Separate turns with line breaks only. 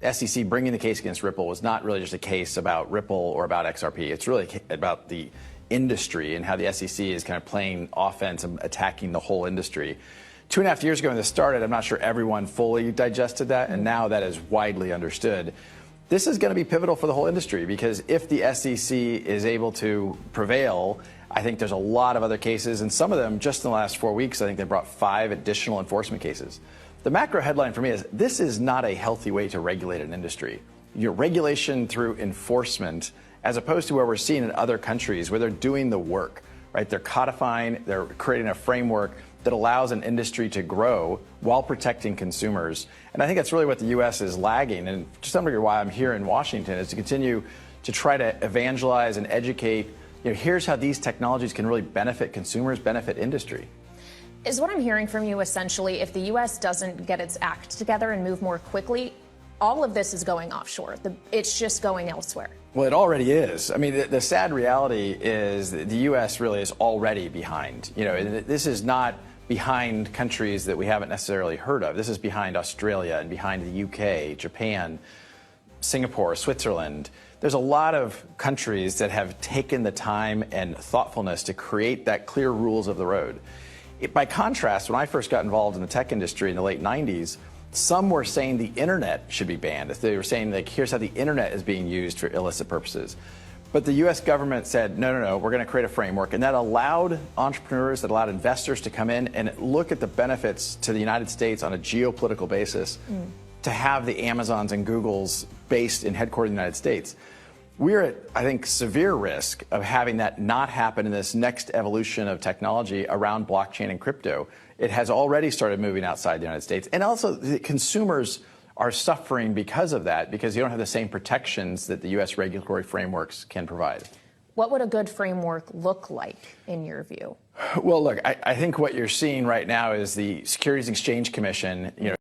SEC bringing the case against Ripple was not really just a case about Ripple or about XRP. It's really about the industry and how the SEC is kind of playing offense and attacking the whole industry. 2.5 years ago when this started, I'm not sure everyone fully digested that, and now that is widely understood. This is going to be pivotal for the whole industry because if the SEC is able to prevail, I think there's a lot of other cases, and some of them just in the last 4 weeks, I think they brought 5 additional enforcement cases. The macro headline for me is this is not a healthy way to regulate an industry. Your regulation through enforcement, as opposed to where we're seeing in other countries where they're doing the work, right? They're codifying, they're creating a framework that allows an industry to grow while protecting consumers. And I think that's really what the U.S. is lagging. And to some degree why I'm here in Washington is to continue to try to evangelize and educate. Here's how these technologies can really benefit consumers, benefit industry.
Is what I'm hearing from you essentially, if the U.S. doesn't get its act together and move more quickly, all of this is going offshore. It's just going elsewhere.
Well, it already is. I mean, the sad reality is that the U.S. really is already behind. This is not behind countries that we haven't necessarily heard of. This is behind Australia and behind the U.K., Japan, Singapore, Switzerland. There's a lot of countries that have taken the time and thoughtfulness to create that clear rules of the road. By contrast, when I first got involved in the tech industry in the late 90s, some were saying the internet should be banned. They were saying, like, here's how the internet is being used for illicit purposes. But the U.S. government said, no, we're going to create a framework. And that allowed entrepreneurs, that allowed investors to come in and look at the benefits to the United States on a geopolitical basis to have the Amazons and Googles based and headquartered in the United States. We're at, I think, severe risk of having that not happen in this next evolution of technology around blockchain and crypto. It has already started moving outside the United States. And also, the consumers are suffering because of that, because you don't have the same protections that the U.S. regulatory frameworks can provide.
What would a good framework look like, in your view?
Well, look, I think what you're seeing right now is the Securities and Exchange Commission,